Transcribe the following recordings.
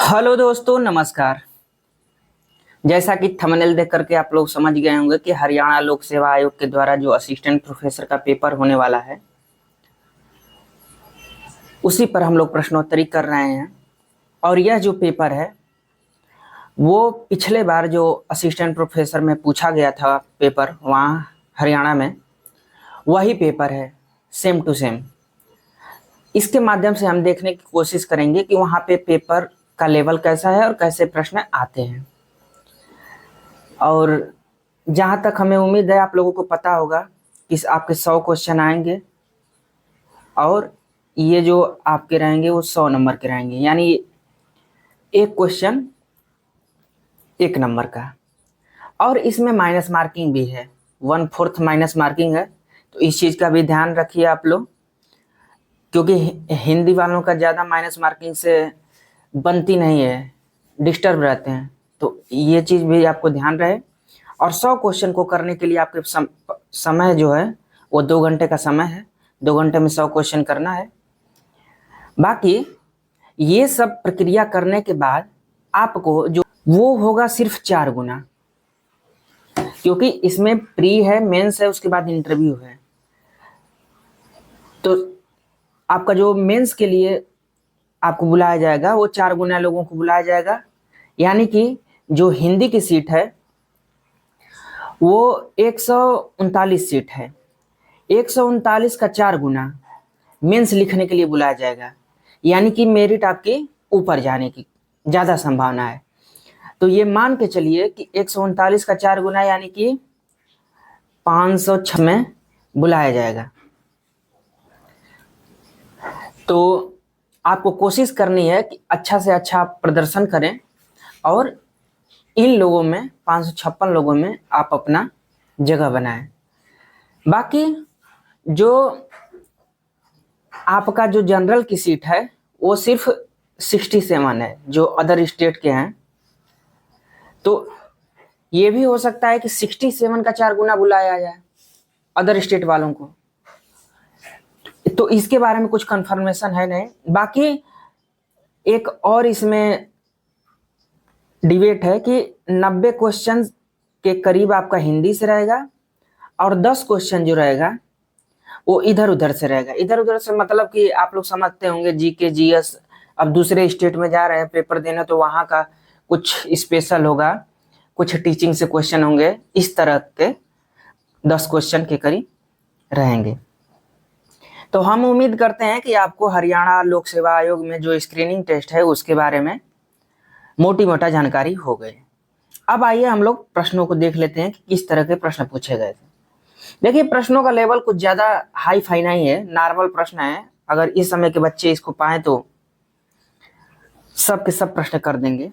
Hello दोस्तों, नमस्कार। जैसा कि थंबनेल देख करके आप लोग समझ गए होंगे कि हरियाणा लोक सेवा आयोग के द्वारा जो असिस्टेंट प्रोफेसर का पेपर होने वाला है, उसी पर हम लोग प्रश्नोत्तरी कर रहे हैं। और यह जो पेपर है वो पिछले बार जो असिस्टेंट प्रोफेसर में पूछा गया था पेपर वहाँ हरियाणा में, वही पेपर है, सेम टू सेम। इसके माध्यम से हम देखने की कोशिश करेंगे कि वहाँ पे पेपर का लेवल कैसा है और कैसे प्रश्न आते हैं। और जहाँ तक हमें उम्मीद है आप लोगों को पता होगा कि आपके 100 क्वेश्चन आएंगे और ये जो आपके रहेंगे वो 100 नंबर के रहेंगे, यानी एक क्वेश्चन 1 नंबर का। और इसमें माइनस मार्किंग भी है, 1/4 माइनस मार्किंग है। तो इस चीज़ का भी ध्यान रखिए आप लोग, क्योंकि हिंदी वालों का ज़्यादा माइनस मार्किंग से बनती नहीं है, डिस्टर्ब रहते हैं। तो ये चीज़ भी आपको ध्यान रहे। और 100 क्वेश्चन को करने के लिए आपके समय जो है वो 2 घंटे का समय है। 2 घंटे में 100 क्वेश्चन करना है। बाकी ये सब प्रक्रिया करने के बाद आपको जो वो होगा सिर्फ 4 गुना, क्योंकि इसमें प्री है, मेंस है, उसके बाद इंटरव्यू है। तो आपका जो मेंस के लिए आपको बुलाया जाएगा वो 4 गुना लोगों को बुलाया जाएगा, यानी कि जो हिंदी की सीट है वो 139 सीट है। 139 का 4 गुना मेंस लिखने के लिए बुलाया जाएगा, यानी कि मेरिट आपके ऊपर जाने की ज़्यादा संभावना है। तो ये मान के चलिए कि 139 का 4 गुना यानी कि 506 में बुलाया जाएगा। तो आपको कोशिश करनी है कि अच्छा से अच्छा आप प्रदर्शन करें और इन लोगों में 556 लोगों में आप अपना जगह बनाएं। बाकी जो आपका जो जनरल की सीट है वो सिर्फ 67 है, जो अदर स्टेट के हैं। तो ये भी हो सकता है कि 67 का 4 गुना बुलाया जाए अदर स्टेट वालों को। तो इसके बारे में कुछ कंफर्मेशन है नहीं। बाकी एक और इसमें डिबेट है कि 90 क्वेश्चन के करीब आपका हिंदी से रहेगा और 10 क्वेश्चन जो रहेगा वो इधर उधर से रहेगा। इधर उधर से मतलब कि आप लोग समझते होंगे जीके जीएस। अब दूसरे स्टेट में जा रहे हैं पेपर देने, तो वहाँ का कुछ स्पेशल होगा, कुछ टीचिंग से क्वेश्चन होंगे, इस तरह के 10 क्वेश्चन के करीब रहेंगे। तो हम उम्मीद करते हैं कि आपको हरियाणा लोक सेवा आयोग में जो स्क्रीनिंग टेस्ट है उसके बारे में मोटी मोटा जानकारी हो गई। अब आइए हम लोग प्रश्नों को देख लेते हैं कि किस तरह के प्रश्न पूछे गए थे। देखिए, प्रश्नों का लेवल कुछ ज़्यादा हाई फाई नहीं है, नॉर्मल प्रश्न है। अगर इस समय के बच्चे इसको पाएं तो सब के सब प्रश्न कर देंगे।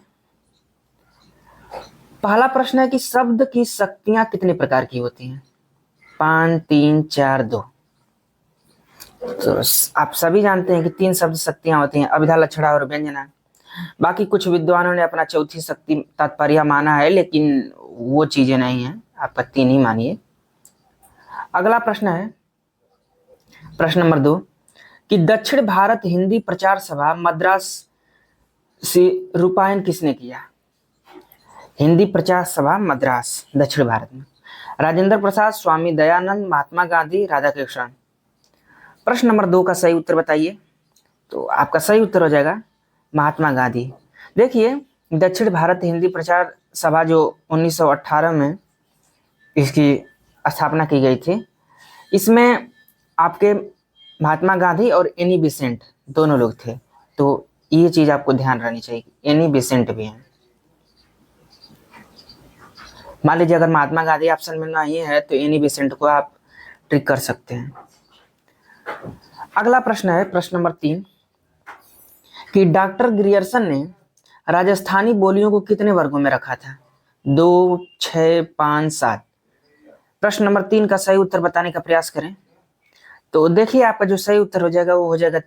पहला प्रश्न है कि शब्द की शक्तियां कितने प्रकार की होती हैं? 5, 3, 4, 2। तो आप सभी जानते हैं कि 3 शब्द शक्तियां होती हैं, अभिधा, लक्षणा और व्यंजना। बाकी कुछ विद्वानों ने अपना चौथी शक्ति तात्पर्य माना है, लेकिन वो चीजें नहीं है, आप 3 ही मानिए। अगला प्रश्न है प्रश्न नंबर 2 कि दक्षिण भारत हिंदी प्रचार सभा मद्रास से रूपायन किसने किया? हिंदी प्रचार सभा मद्रास दक्षिण भारत में राजेंद्र प्रसाद, स्वामी दयानंद, महात्मा गांधी, राधा कृष्णन। प्रश्न नंबर 2 का सही उत्तर बताइए। तो आपका सही उत्तर हो जाएगा महात्मा गांधी। देखिए, दक्षिण भारत हिंदी प्रचार सभा जो 1918 में इसकी स्थापना की गई थी, इसमें आपके महात्मा गांधी और एनी बेसेंट दोनों लोग थे। तो ये चीज आपको ध्यान रखनी चाहिए, एनी बेसेंट भी हैं। मान लीजिए अगर महात्मा गांधी ऑप्शन में नहीं है तो एनी बेसेंट को आप ट्रिक कर सकते हैं। अगला प्रश्न है प्रश्न नंबर 3 कि डॉक्टर ग्रियर्सन ने राजस्थानी बोलियों को कितने वर्गों में रखा था? 2, 6, 5, 7। प्रश्न नंबर 3 का सही उत्तर बताने का प्रयास करें। तो देखिए, आपका जो सही उत्तर हो जाएगा वो हो जाएगा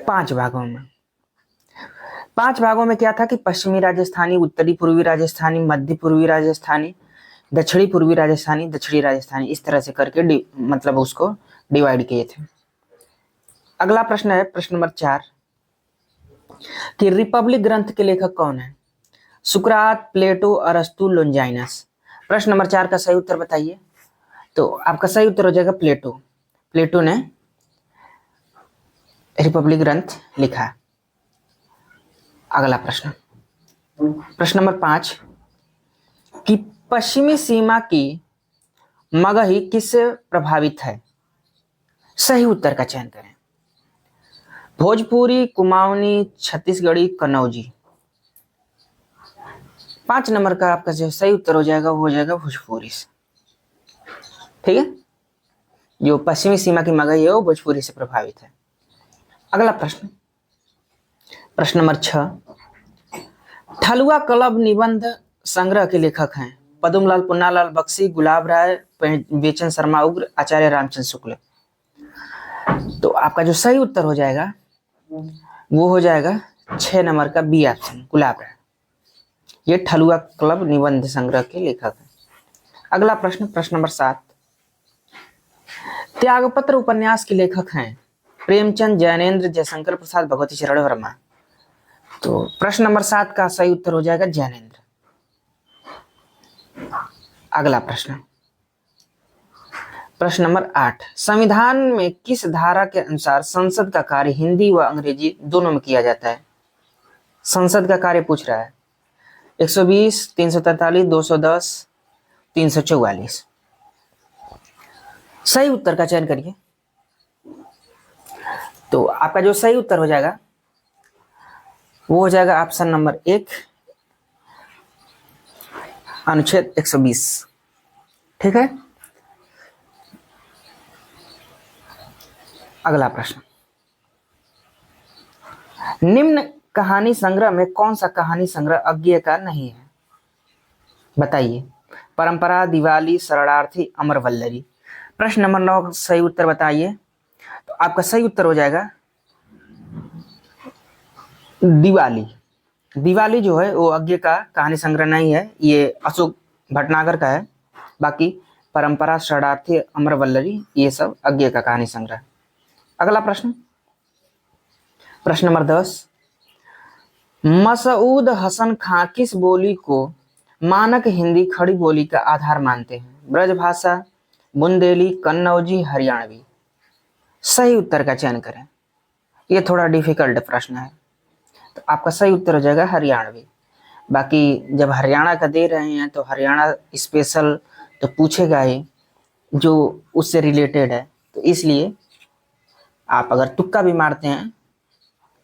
5 भागों में। 5 भागों में क्या था कि पश्चिमी राजस्थानी, उत्तरी पूर्वी राजस्थानी, मध्य पूर्वी राजस्थानी, दक्षिणी पूर्वी राजस्थानी, दक्षिणी राजस्थानी, इस तरह से करके मतलब उसको डिवाइड किए थे। अगला प्रश्न है प्रश्न नंबर 4 कि रिपब्लिक ग्रंथ के लेखक कौन है? सुकरात, प्लेटो, अरस्तु, लोंजाइनस। प्रश्न नंबर 4 का सही उत्तर बताइए। तो आपका सही उत्तर हो जाएगा प्लेटो। प्लेटो ने रिपब्लिक ग्रंथ लिखा। अगला प्रश्न, प्रश्न नंबर 5 कि पश्चिमी सीमा की मगही किससे प्रभावित है? सही उत्तर का चयन करें। भोजपुरी, कुमाऊनी, छत्तीसगढ़ी, कन्नौजी। 5 नंबर का आपका जो सही उत्तर हो जाएगा वो हो जाएगा भोजपुरी से। ठीक है, जो पश्चिमी सीमा की मगही है वो भोजपुरी से प्रभावित है। अगला प्रश्न, प्रश्न नंबर 6 ठलुआ क्लब निबंध संग्रह के लेखक हैं? पद्मलाल, पुन्नालाल बख्शी, गुलाब राय, बेचन शर्मा उग्र, आचार्य रामचंद्र शुक्ल। तो आपका जो सही उत्तर हो जाएगा वो हो जाएगा 6 नंबर का बी ऑप्शन, गुलाब राय। ये ठलुआ क्लब निबंध संग्रह के लेखक हैं। अगला प्रश्न, प्रश्न नंबर 7 त्यागपत्र उपन्यास के लेखक हैं? प्रेमचंद, जैनेन्द्र, जयशंकर प्रसाद, भगवती चरण वर्मा। तो प्रश्न नंबर 7 का सही उत्तर हो जाएगा जैनेन्द्र। अगला प्रश्न, प्रश्न नंबर 8 संविधान में किस धारा के अनुसार संसद का कार्य हिंदी व अंग्रेजी दोनों में किया जाता है? संसद का कार्य पूछ रहा है। 120, 343, 210, 344। सही उत्तर का चयन करिए। तो आपका जो सही उत्तर हो जाएगा वो हो जाएगा ऑप्शन नंबर 1, अनुच्छेद 120। ठीक है, अगला प्रश्न, निम्न कहानी संग्रह में कौन सा कहानी संग्रह अज्ञेय का नहीं है? बताइए। परंपरा, दिवाली, शरणार्थी, अमरवल्लरी। प्रश्न नंबर 9 सही उत्तर बताइए। तो आपका सही उत्तर हो जाएगा दिवाली। दिवाली जो है वो अज्ञेय का कहानी संग्रह नहीं है, ये अशोक भटनागर का है। बाकी परंपरा, शरणार्थी, अमरवल्लरी ये सब अज्ञेय का कहानी संग्रह। अगला प्रश्न, प्रश्न नंबर 10 मसऊद हसन खां किस बोली को मानक हिंदी खड़ी बोली का आधार मानते हैं? ब्रजभाषा, बुंदेली, कन्नौजी, हरियाणवी। सही उत्तर का चयन करें। ये थोड़ा डिफिकल्ट प्रश्न है, तो आपका सही उत्तर हो जाएगा हरियाणवी। बाकी जब हरियाणा का दे रहे हैं तो हरियाणा स्पेशल तो पूछेगा ही, जो उससे रिलेटेड है, तो इसलिए आप अगर तुक्का भी मारते हैं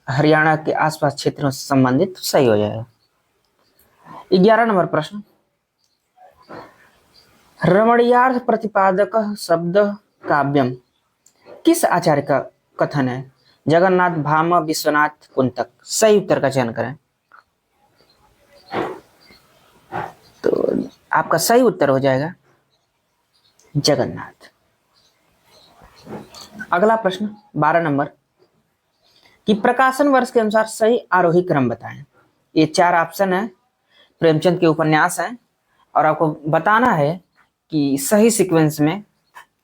हरियाणा के आसपास क्षेत्रों से संबंधित तो सही हो जाएगा। 11 नंबर प्रश्न, रमणीयार्थ प्रतिपादक शब्द काव्यम किस आचार्य का कथन है? जगन्नाथ, भामा, विश्वनाथ, कुंतक। सही उत्तर का चयन करें। तो आपका सही उत्तर हो जाएगा जगन्नाथ। अगला प्रश्न 12 नंबर कि प्रकाशन वर्ष के अनुसार सही आरोही क्रम बताएं। ये 4 ऑप्शन है, प्रेमचंद के उपन्यास हैं और आपको बताना है कि सही सीक्वेंस में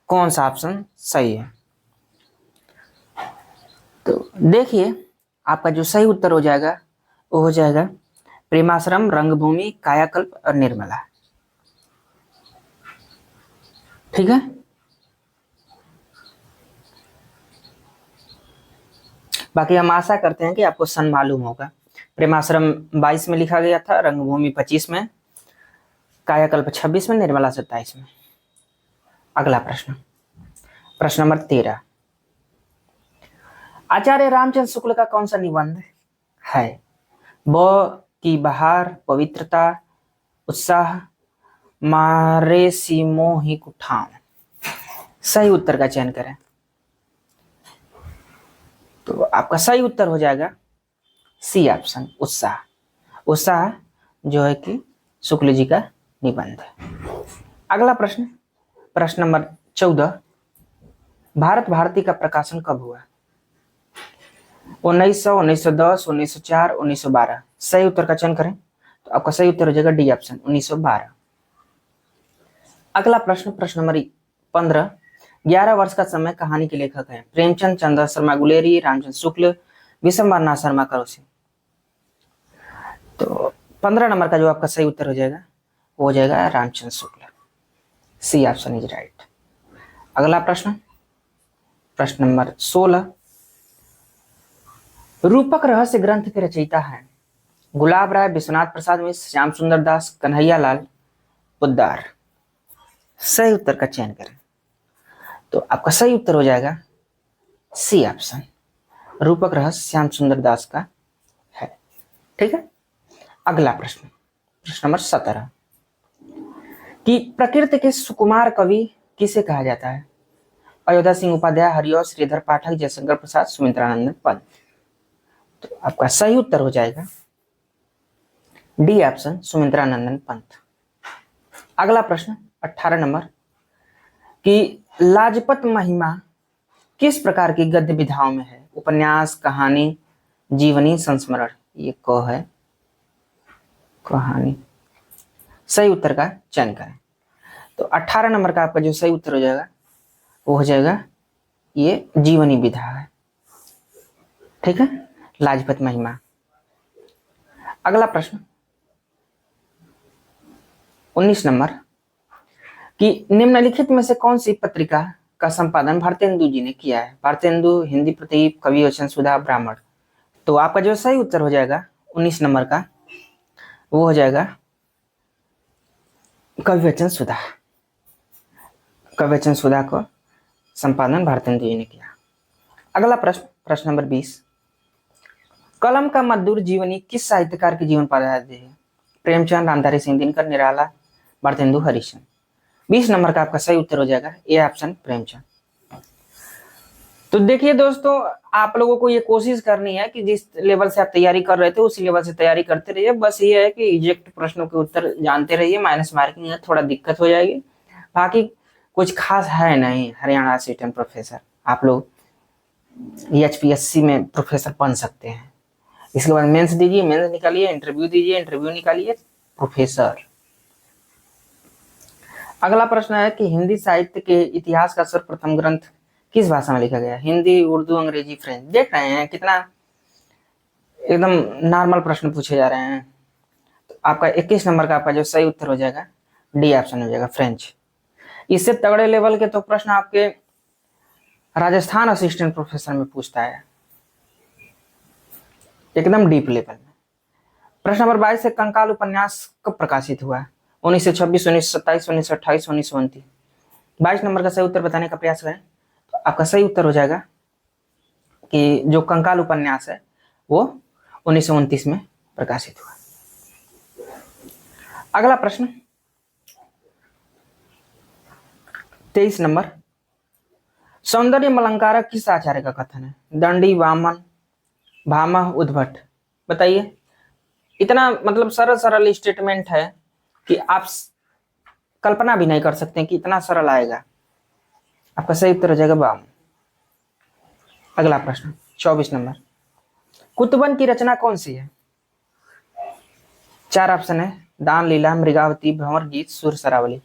कौन सा ऑप्शन सही है। तो देखिए, आपका जो सही उत्तर हो जाएगा वो हो जाएगा प्रेमाश्रम, रंगभूमि, कायाकल्प और निर्मला। ठीक है, बाकी हम आशा करते हैं कि आपको सन मालूम होगा। प्रेमाश्रम 22 में लिखा गया था, रंगभूमि 25 में, कायाकल्प 26 में, निर्मला 27 में। अगला प्रश्न, प्रश्न नंबर 13 आचार्य रामचंद्र शुक्ल का कौन सा निबंध है? ब की बहार, पवित्रता, उत्साह, मारे सीमो ही कुठाम। सही उत्तर का चयन करें। तो आपका सही उत्तर हो जाएगा सी ऑप्शन, उत्साह। उत्साह जो है कि शुक्ल जी का निबंध है। अगला प्रश्न, प्रश्न नंबर 14 भारत भारती का प्रकाशन कब हुआ? 1900, 1910, 1904, 1912। सही उत्तर का चयन करें। तो आपका सही उत्तर हो जाएगा डी ऑप्शन, 1912। अगला प्रश्न, प्रश्न नंबर 15 11 वर्ष का समय कहानी के लेखक हैं? प्रेमचंद, चंद्र शर्मा गुलेरी, रामचंद्र शुक्ल, विशंबरनाथ शर्मा करोसी। तो 15 नंबर का जो आपका सही उत्तर हो जाएगा वो हो जाएगा Ramchandra Shukla. C option is right. अगला प्रश्न, प्रश्न नंबर 16। रूपक रहस्य ग्रंथ के रचयिता हैं गुलाब राय, विश्वनाथ प्रसाद मिश्र, श्याम सुंदर दास, कन्हैया लाल पोद्दार। सही उत्तर का चयन करें। तो आपका सही उत्तर हो जाएगा सी ऑप्शन, रूपक रहस्य श्याम सुंदर दास का है। ठीक है। अगला प्रश्न, प्रश्न नंबर 17 कि प्रकृति के सुकुमार कवि किसे कहा जाता है? अयोध्या सिंह उपाध्याय, हरिऔध, श्रीधर पाठक, जयशंकर प्रसाद, सुमित्रानंद पंत। तो आपका सही उत्तर हो जाएगा डी ऑप्शन, सुमित्रानंदन पंत। अगला प्रश्न 18 नंबर कि लाजपत महिमा किस प्रकार की गद्य विधाओं में है? उपन्यास, कहानी, जीवनी, संस्मरण। ये क है, कहानी। सही उत्तर का चयन करें। तो 18 नंबर का आपका जो सही उत्तर हो जाएगा वो हो जाएगा ये जीवनी विधा है। ठीक है, लाजपत महिमा। अगला प्रश्न 19 नंबर कि निम्नलिखित में से कौन सी पत्रिका का संपादन भारतेंदु जी ने किया है? भारतेंदु, हिंदी प्रदीप, कवि वचन सुधा, ब्राह्मण। तो आपका जो सही उत्तर हो जाएगा 19 नंबर का वो हो जाएगा कवि वचन सुधा। कवि वचन सुधा को संपादन भारतेंदु जी ने किया। अगला प्रश्न, प्रश्न नंबर 20 कलम का मजदूर जीवनी किस साहित्यकार के जीवन पर आधारित है? प्रेमचंद, रामधारी सिंह दिनकर, निराला, भारतेंदु, हरिश्चंद्र। 20 नंबर का आपका सही उत्तर हो जाएगा ए ऑप्शन, प्रेमचंद। तो देखिए दोस्तों, आप लोगों को ये कोशिश करनी है कि जिस लेवल से आप तैयारी कर रहे थे उसी लेवल से तैयारी करते रहिए। बस ये है कि इजेक्ट प्रश्नों के उत्तर जानते रहिए, माइनस मार्किंग है, थोड़ा दिक्कत हो जाएगी। बाकी कुछ खास है नहीं। हरियाणा असिस्टेंट प्रोफेसर आप लोग HPSC में प्रोफेसर बन सकते हैं। इसके बाद मेंस दीजिए, मेंस निकालिए, इंटरव्यू दीजिए, इंटरव्यू निकालिए, प्रोफेसर। अगला प्रश्न है कि हिंदी साहित्य के इतिहास का सर्वप्रथम ग्रंथ किस भाषा में लिखा गया? हिंदी, उर्दू, अंग्रेजी, फ्रेंच। देख रहे हैं कितना एकदम नॉर्मल प्रश्न पूछे जा रहे हैं। तो आपका 21 नंबर का आपका जो सही उत्तर हो जाएगा डी ऑप्शन हो जाएगा, फ्रेंच। इससे तगड़े लेवल के तो प्रश्न आपके राजस्थान असिस्टेंट प्रोफेसर में पूछता है, एकदम डीप लेवल में। प्रश्न नंबर 22 से कंकाल उपन्यास कब प्रकाशित हुआ? 1926, 1927, 1928, 1929। 22 नंबर का सही उत्तर बताने का प्रयास करें। तो आपका सही उत्तर हो जाएगा कि जो कंकाल उपन्यास है वो 1929 में प्रकाशित हुआ। अगला प्रश्न 23 नंबर सौंदर्य अलंकारक किस आचार्य का कथन है? दंडी, वामन, भामह, उद्भट। बताइए। इतना मतलब सरल सरल स्टेटमेंट है कि आप कल्पना भी नहीं कर सकते कि इतना सरल आएगा। आपका सही उत्तर हो जाएगा वामन। अगला प्रश्न 24 नंबर कुतुबन की रचना कौन सी है? 4 ऑप्शन है, दान, लीला, मृगावती, भंवर गीत, सुर सरावली।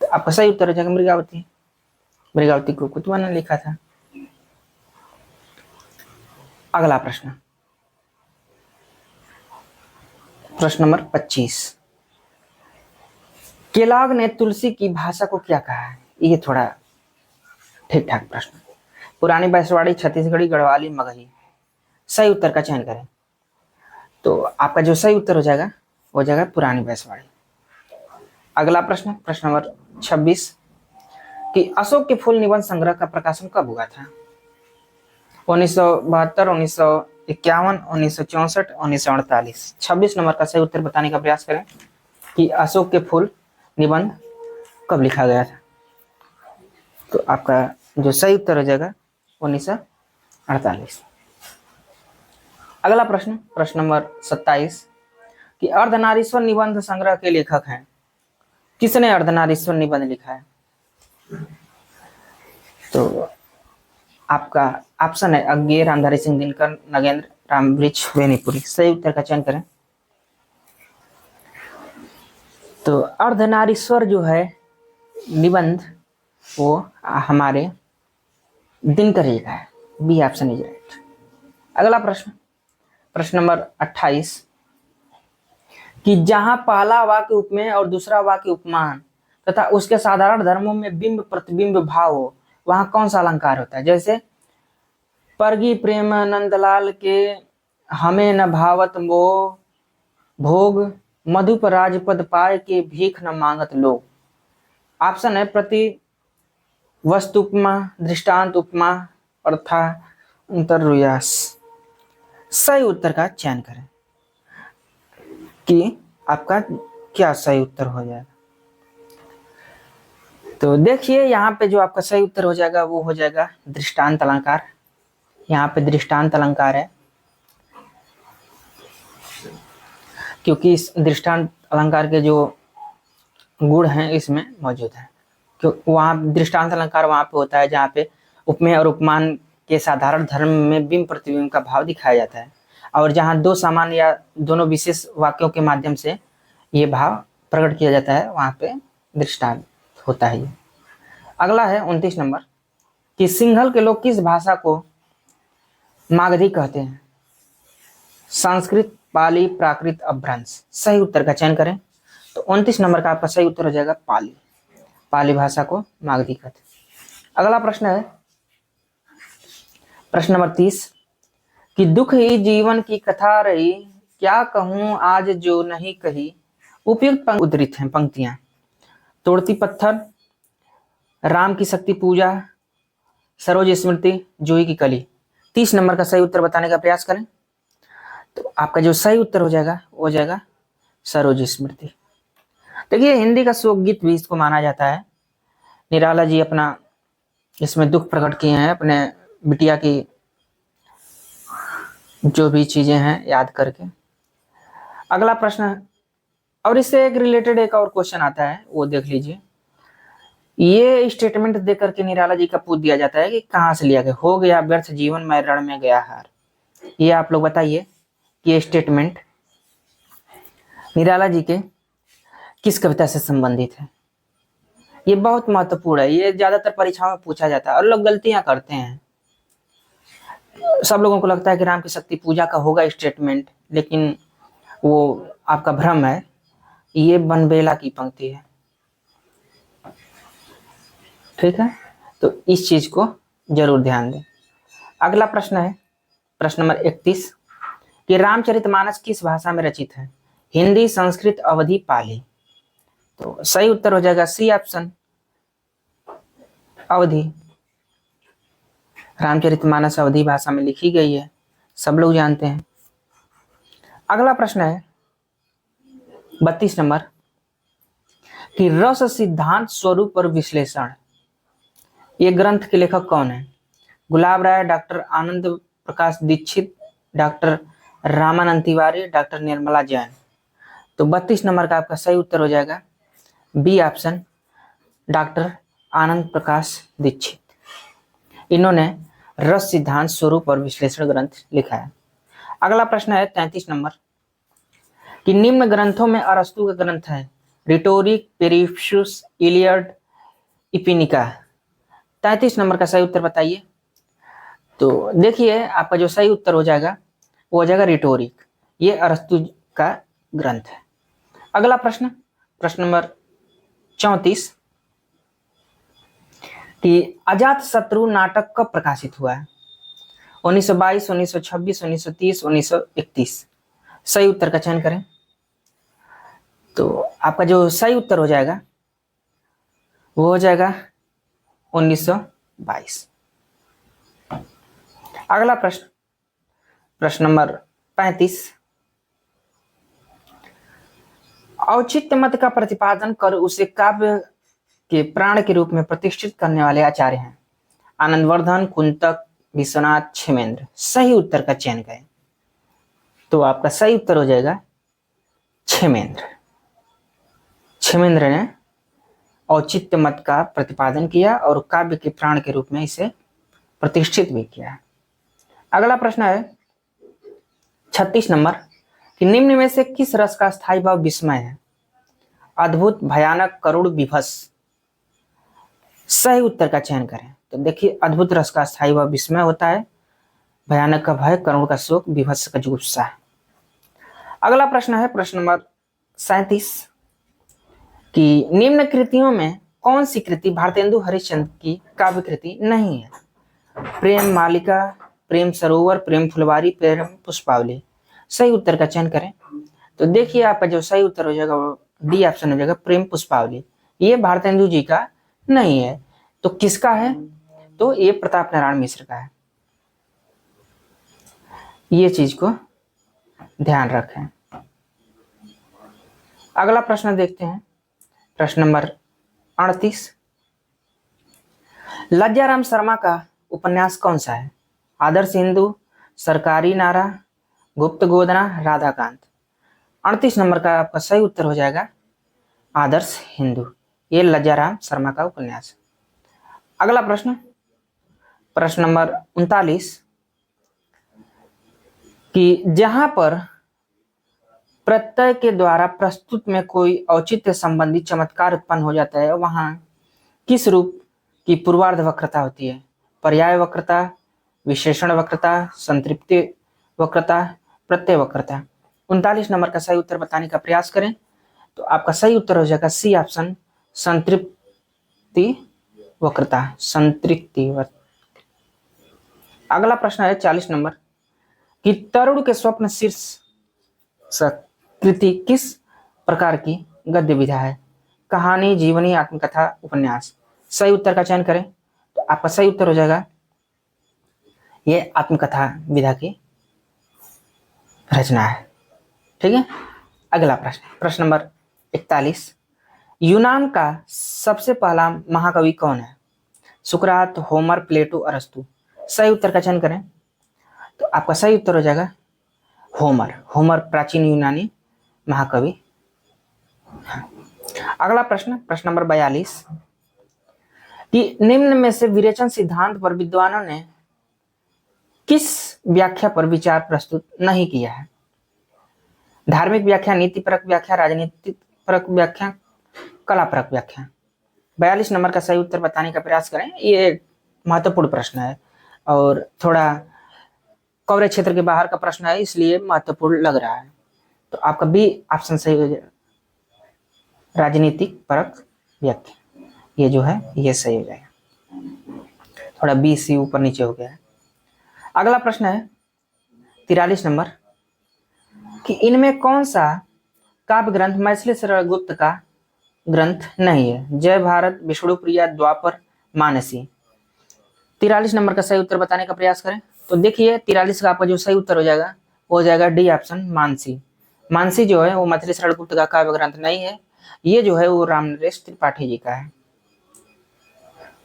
तो आपका सही उत्तर हो जाएगा मृगावती। मृगावती को कुतुबन ने लिखा था। अगला प्रश्न, प्रश्न नंबर 25 केलॉग ने तुलसी की भाषा को क्या कहा है? ये थोड़ा ठीक ठाक प्रश्न। पुरानी बांसवाड़ी, छत्तीसगढ़ी, गढ़वाली, मगही। सही उत्तर का चयन करें। तो आपका जो सही उत्तर हो जाएगा वो हो जाएगा पुरानी बांसवाड़ी। अगला प्रश्न, प्रश्न नंबर 26 कि अशोक के फूल निबंध संग्रह का प्रकाशन कब हुआ था? 1972, 1951, 1964, 1948। 26 नंबर का सही उत्तर बताने का प्रयास करें कि अशोक के फूल निबंध कब लिखा गया था। तो आपका जो सही उत्तर हो जाएगा 1948। अगला प्रश्न, प्रश्न नंबर 27 कि अर्धनारीश्वर निबंध संग्रह के लेखक हैं। किसने अर्धनारीश्वर निबंध लिखा है? तो आपका ऑप्शन है अज्ञे, रामधारी सिंह दिनकर, नगेंद्र, रामवृक्ष, बेनीपुरी। सही उत्तर का चयन करें। तो अर्धनारीश्वर जो है निबंध वो हमारे दिनकर जी का है। B option is right. अगला प्रश्न, प्रश्न नंबर 28 कि जहां पहला वाक्य उपमेय और दूसरा वाक्य उपमान तथा उसके साधारण धर्मों में बिंब प्रतिबिंब भाव हो, वहां कौन सा अलंकार होता है? जैसे परगी प्रेम नंदलाल के हमें न भावत मोह भोग, मधुप राजपद पाए के भीख न मांगत लोग। ऑप्शन है प्रति वस्तु उपमा, दृष्टांत उपमा, अर्था अंतर्यास। सही उत्तर का चयन करें कि आपका क्या सही उत्तर हो जाएगा। तो देखिए यहाँ पे जो आपका सही उत्तर हो जाएगा वो हो जाएगा दृष्टांत अलंकार। यहाँ पे दृष्टांत अलंकार है, क्योंकि इस दृष्टांत अलंकार के जो गुण हैं इसमें मौजूद है। क्यों वहाँ दृष्टांत अलंकार वहाँ पे होता है जहाँ पे उपमेय और उपमान के साधारण धर्म में बिंब प्रतिबिंब का भाव दिखाया जाता है, और जहाँ दो सामान्य या दोनों विशेष वाक्यों के माध्यम से ये भाव प्रकट किया जाता है, वहाँ पे दृष्टांत होता है। अगला है 29 नंबर कि सिंहल के लोग किस भाषा को मागधी कहते हैं? संस्कृत, पाली, प्राकृत, अपभ्रंश। सही उत्तर का चयन करें। तो 29 नंबर का आपका सही उत्तर हो जाएगा पाली। पाली भाषा को मागधी कहते हैं। अगला प्रश्न है प्रश्न नंबर 30 कि दुख ही जीवन की कथा रही, क्या कहूं आज जो नहीं कही। उपयुक्त उद्धृत हैं पंक्तियां। तोड़ती पत्थर, राम की शक्ति पूजा, सरोज स्मृति, जूही की कली। 30 नंबर का सही उत्तर बताने का प्रयास करें। तो आपका जो सही उत्तर हो जाएगा वो हो जाएगा सरोज स्मृति। देखिए हिंदी का शोक गीत भी इसको माना जाता है। निराला जी अपना इसमें दुख प्रकट किए हैं अपने बिटिया की जो भी चीजें हैं याद करके। अगला प्रश्न, और इससे एक रिलेटेड एक और क्वेश्चन आता है, वो देख लीजिए। ये स्टेटमेंट देकर करके निराला जी का पूछ दिया जाता है कि कहाँ से लिया गया। हो गया व्यर्थ जीवन मैं रण में गया हार। ये आप लोग बताइए कि ये स्टेटमेंट निराला जी के किस कविता से संबंधित है। ये बहुत महत्वपूर्ण है, ये ज्यादातर परीक्षाओं में पूछा जाता है और लोग गलतियां करते हैं। सब लोगों को लगता है कि राम की शक्ति पूजा का होगा स्टेटमेंट, लेकिन वो आपका भ्रम है। ये बनबेला की पंक्ति है, ठीक है। तो इस चीज को जरूर ध्यान दें। अगला प्रश्न है प्रश्न नंबर 31 कि रामचरितमानस किस भाषा में रचित है? हिंदी, संस्कृत, अवधी, पाली। तो सही उत्तर हो जाएगा सी ऑप्शन, अवधी। रामचरितमानस अवधी भाषा में लिखी गई है, सब लोग जानते हैं। अगला प्रश्न है 32 नंबर कि रस सिद्धांत स्वरूप और विश्लेषण, ये ग्रंथ के लेखक कौन है? गुलाब राय, doctor Anand Prakash Dixit, doctor Ramanand Tiwari, doctor Nirmala Jain. तो 32 नंबर का आपका सही उत्तर हो जाएगा B option, doctor Anand Prakash Dixit. इन्होंने रस सिद्धांत स्वरूप और विश्लेषण ग्रंथ लिखा है। अगला प्रश्न है 33 नंबर कि निम्न ग्रंथों में अरस्तु का ग्रंथ है रिटोरिक, पेरिप्लस, इलियड, इपिनिका। 33 नंबर का सही उत्तर बताइए। तो देखिए आपका जो सही उत्तर हो जाएगा वो हो जाएगा रिटोरिक, ये अरस्तु का ग्रंथ है। अगला प्रश्न प्रश्न नंबर 34 कि अजात शत्रु नाटक कब प्रकाशित हुआ है? 1922, 1926, 1930, 1931। सही उत्तर का चयन करें। तो आपका जो सही उत्तर हो जाएगा वो हो जाएगा 1922। अगला प्रश्न प्रश्न नंबर 35 औचित्य मत का प्रतिपादन कर उसे काव्य के प्राण के रूप में प्रतिष्ठित करने वाले आचार्य हैं? आनंदवर्धन, कुंतक, विश्वनाथ, क्षेमेंद्र। सही उत्तर का चयन करें। तो आपका सही उत्तर हो जाएगा क्षेमेंद्र। क्षेमेंद्र ने औचित्य मत का प्रतिपादन किया और काव्य के प्राण के रूप में इसे प्रतिष्ठित भी किया। अगला प्रश्न है 36 नंबर कि निम्न में से किस रस का स्थायी भाव विस्मय है? अद्भुत, भयानक, करुण, विभत्स। सही उत्तर का चयन करें। तो देखिए अद्भुत रस का स्थायी भाव विस्मय होता है, भयानक का भय, करुण का शोक, विभत्स का जुगुप्सा। अगला प्रश्न है प्रश्न नंबर 37 कि निम्न कृतियों में कौन सी कृति भारतेंदु हरिश्चंद्र की काव्य कृति नहीं है? प्रेम मालिका, प्रेम सरोवर, प्रेम फुलवारी, प्रेम पुष्पावली। सही उत्तर का चयन करें। तो देखिए आपका जो सही उत्तर हो जाएगा वो डी ऑप्शन हो जाएगा, प्रेम पुष्पावली। ये भारतेंदु जी का नहीं है, तो किसका है? तो ये प्रताप नारायण मिश्र का है। ये चीज को ध्यान रखें। अगला प्रश्न देखते हैं, प्रश्न नंबर 38। लज्जाराम शर्मा का उपन्यास कौन सा है? आदर्श हिंदू, सरकारी नारा, गुप्त गोदना, राधाकांत। 38 नंबर का आपका सही उत्तर हो जाएगा आदर्श हिंदू। ये लज्जाराम शर्मा का उपन्यास। अगला प्रश्न, प्रश्न नंबर 39 कि जहां पर प्रत्यय के द्वारा प्रस्तुत में कोई औचित्य संबंधी चमत्कार उत्पन्न हो जाता है, वहां किस रूप की पूर्वार्ध वक्रता होती है? पर्याय वक्रता, विशेषण वक्रता, संतृप्ति वक्रता, प्रत्यय वक्रता। 39 नंबर का सही उत्तर बताने का प्रयास करें। तो आपका सही उत्तर हो जाएगा सी ऑप्शन, संतृप्ति वक्रता, संतृप्ति वक्रता। अगला प्रश्न है 40 नंबर कि तरुण के स्वप्न शीर्षक कृति किस प्रकार की गद्य विधा है? कहानी, जीवनी, आत्मकथा, उपन्यास। सही उत्तर का चयन करें। तो आपका सही उत्तर हो जाएगा ये आत्मकथा विधा की रचना है। ठीक है। अगला प्रश्न, प्रश्न नंबर 41। यूनान का सबसे पहला महाकवि कौन है? सुकरात, होमर, प्लेटो, अरस्तु। सही उत्तर का चयन करें। तो आपका सही उत्तर हो जाएगा होमर। होमर प्राचीन यूनानी महाकवि। अगला प्रश्न, प्रश्न नंबर 42 कि निम्न में से विरेचन सिद्धांत पर विद्वानों ने किस व्याख्या पर विचार प्रस्तुत नहीं किया है? धार्मिक व्याख्या, नीतिपरक व्याख्या, राजनीतिक परक व्याख्या, कला परक व्याख्या। 42 नंबर का सही उत्तर बताने का प्रयास करें। ये महत्वपूर्ण प्रश्न है और थोड़ा कवरेज क्षेत्र के बाहर का प्रश्न है, इसलिए महत्वपूर्ण लग रहा है। तो आपका बी ऑप्शन सही हो जाएगा, राजनीतिक परक व्याख्या। ये जो है ये सही हो जाएगा। थोड़ा बी सी ऊपर नीचे हो गया है। अगला प्रश्न है 43 नंबर कि इनमें कौन सा काव्य ग्रंथ मैथिली शरण गुप्त का ग्रंथ नहीं है? जय भारत, विष्णुप्रिया, द्वापर, मानसी। 43 नंबर का सही उत्तर बताने का प्रयास करें। तो देखिए 43 का आपका जो सही उत्तर हो जाएगा वो हो जाएगा डी ऑप्शन, मानसी। मानसी जो है वो मैथिली शरण गुप्त का काव्य ग्रंथ नहीं है। ये जो है वो राम नरेश त्रिपाठी जी का है,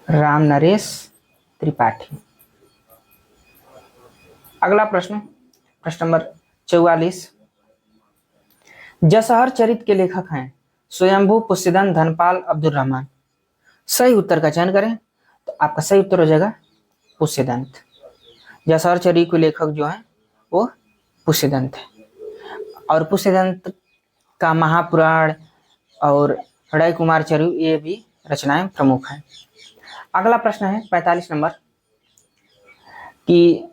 राम नरेश त्रिपाठी। अगला प्रश्न, प्रश्न नंबर 44। जसहर चरित के लेखक हैं स्वयंभू, पुष्यदंत, धनपाल, अब्दुल रहमान। सही उत्तर का चयन करें। तो आपका सही उत्तर हो जाएगा पुष्यदंत। जसहर चरित के लेखक जो है वो पुष्यदंत है और पुष्यदंत का महापुराण और हृदय कुमार चरु ये भी रचनाएं प्रमुख हैं। अगला प्रश्न है 45 नंबर कि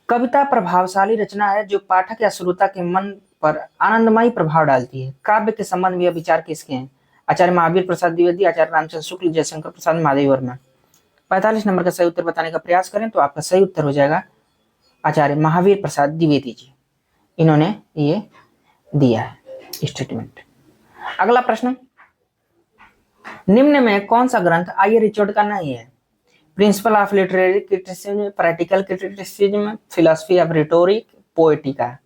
कविता प्रभावशाली रचना है जो पाठक या श्रोता के मन पर आनंदमयी प्रभाव डालती है। काव्य के संबंध में यह विचार किसके हैं? आचार्य महावीर प्रसाद द्विवेदी, आचार्य रामचंद्र शुक्ल, जयशंकर प्रसाद, महादेव वर्मा। 45 नंबर का सही उत्तर बताने का प्रयास करें। तो आपका सही उत्तर हो जाएगा आचार्य महावीर प्रसाद द्विवेदी जी। इन्होंने ये दिया है स्टेटमेंट। अगला प्रश्न, निम्न में कौन सा ग्रंथ आई रिचर्ड का नहीं है? Principle of literary criticism, practical criticism, philosophy of rhetoric, poetica.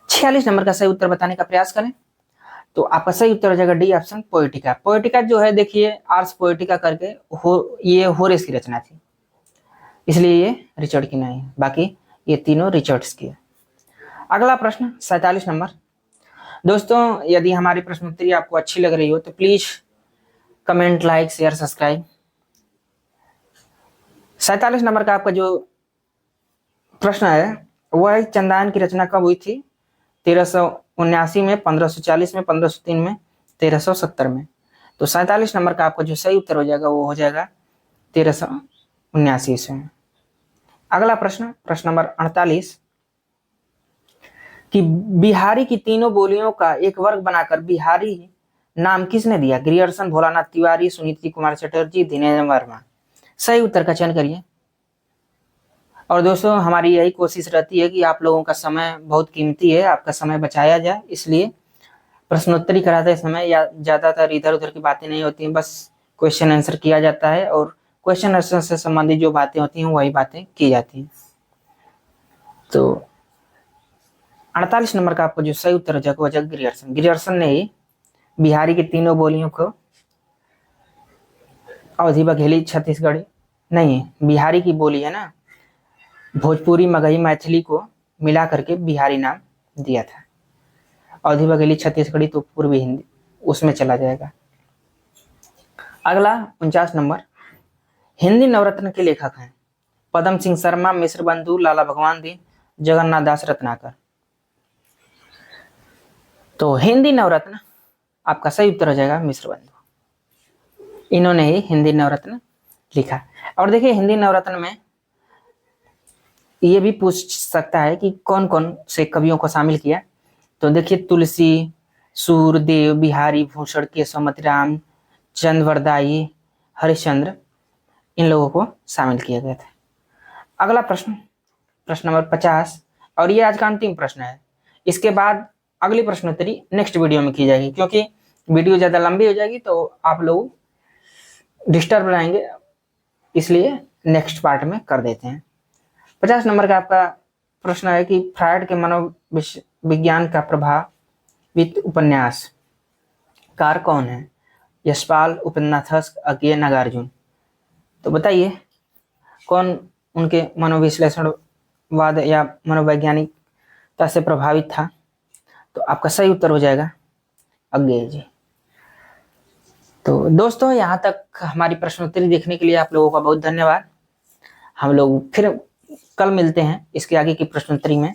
46 number का सही उत्तर बताने का प्रयास करें। तो आपका सही उत्तर हो जाएगा डी ऑप्शन, पोएटिका। पोएटिका जो है देखिए आर्स पोएटिका करके ये होरेस की रचना थी, इसलिए ये रिचर्ड की नहीं है। बाकी ये तीनों रिचर्ड्स की है। अगला प्रश्न 47 नंबर। दोस्तों यदि हमारी प्रश्नोत्तरी आपको अच्छी लग रही हो तो please comment, like, share, subscribe. 47 number का आपका जो प्रश्न है वह चंदान की रचना कब हुई थी? 1379 में, 1540 में, 1503 में, 1370 में। तो 47 नंबर का आपका जो सही उत्तर हो जाएगा वो हो जाएगा 1379 ईस्वी में। अगला प्रश्न, प्रश्न नंबर 48 कि बिहारी की तीनों बोलियों का एक वर्ग बनाकर बिहारी नाम किसने दिया? ग्रियर्सन, भोलानाथ तिवारी, सुनीति कुमार चटर्जी, दिनेश वर्मा। सही उत्तर का चयन करिए। और दोस्तों, हमारी यही कोशिश रहती है कि आप लोगों का समय बहुत कीमती है, आपका समय बचाया जाए, इसलिए प्रश्नोत्तरी कराते समय या ज़्यादातर इधर उधर की बातें नहीं होती हैं, बस क्वेश्चन आंसर किया जाता है और क्वेश्चन आंसर से संबंधित जो बातें होती हैं वही बातें की जाती हैं। तो 48 नंबर का आपको जो सही उत्तर हो जाएगा ग्रियर्सन। ग्रियर्सन ने ही बिहारी की तीनों बोलियों को, अवधी, बघेली, छत्तीसगढ़ी नहीं, बिहारी की बोली है ना, भोजपुरी, मगही, मैथिली को मिला करके बिहारी नाम दिया था। अवधी, बघेली, छत्तीसगढ़ी तो पूर्वी हिंदी उसमें चला जाएगा। अगला 49 नंबर, हिंदी नवरत्न के लेखक हैं पदम सिंह शर्मा, मिश्र बंधु, लाला भगवान दीन, जगन्नाथ दास रत्नाकर। तो हिंदी नवरत्न आपका सही उत्तर हो जाएगा मिश्र बंधु। इन्होंने ही हिंदी नवरत्न लिखा। और देखिए, हिंदी नवरत्न में ये भी पूछ सकता है कि कौन कौन से कवियों को शामिल किया। तो देखिए, तुलसी, सूरदेव, बिहारी भूषण, केशवमति राम, चंद्रवरदायी, हरिश्चंद्र, इन लोगों को शामिल किया गया था। अगला प्रश्न, प्रश्न नंबर 50, और ये आज का अंतिम प्रश्न है। इसके बाद अगली प्रश्नोत्तरी नेक्स्ट वीडियो में की जाएगी, क्योंकि वीडियो ज़्यादा लंबी हो जाएगी तो आप लोग डिस्टर्ब रहेंगे, इसलिए नेक्स्ट पार्ट में कर देते हैं। 50 नंबर का आपका प्रश्न है कि फ्रायड के मनोविज्ञान का प्रभावित उपन्यासकार कौन है? यशपाल, उपन्यासक, अज्ञेय, नागार्जुन। तो बताइए कौन उनके मनोविश्लेषणवाद या मनोवैज्ञानिकता से प्रभावित था? तो आपका सही उत्तर हो जाएगा अज्ञेय जी। तो दोस्तों, यहाँ तक हमारी प्रश्नोत्तरी देखने के लिए आप लोगों का बहुत धन्यवाद। हम लोग फिर कल मिलते हैं इसके आगे की प्रश्नोत्तरी में,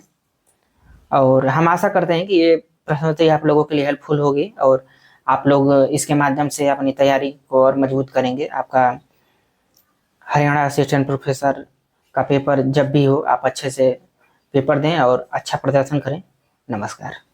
और हम आशा करते हैं कि ये प्रश्नोत्तरी आप लोगों के लिए हेल्पफुल होगी और आप लोग इसके माध्यम से अपनी तैयारी को और मजबूत करेंगे। आपका हरियाणा असिस्टेंट प्रोफेसर का पेपर जब भी हो, आप अच्छे से पेपर दें और अच्छा प्रदर्शन करें। नमस्कार।